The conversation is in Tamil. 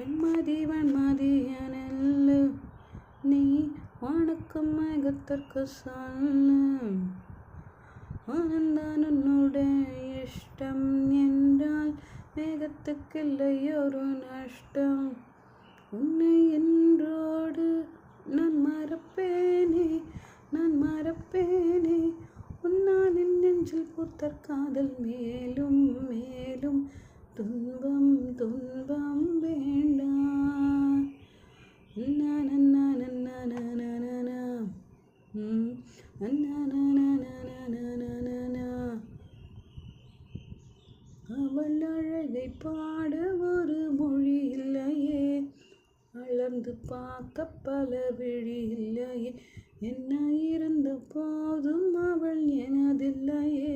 வெண்மதி வெண்மதியனல்ல நீ வணக்கம் மேகத்திற்கு சொல்ல ஆனந்தான் உன்னுடைய இஷ்டம் என்றால் மேகத்துக்கில்லை ஒரு நஷ்டம். உன்னை என்றோடு நான் மறப்பேனே உன்னால் என் நெஞ்சில் பூத்த காதல் மேலும் மேலும் துன்பம் துன்பம் வேண்டாம். அவள் அழகை பாட ஒரு மொழி இல்லையே, வளர்ந்து பார்க்க பல விழி இல்லையே, என்ன இருந்த போதும் அவள் எனதில்லையே.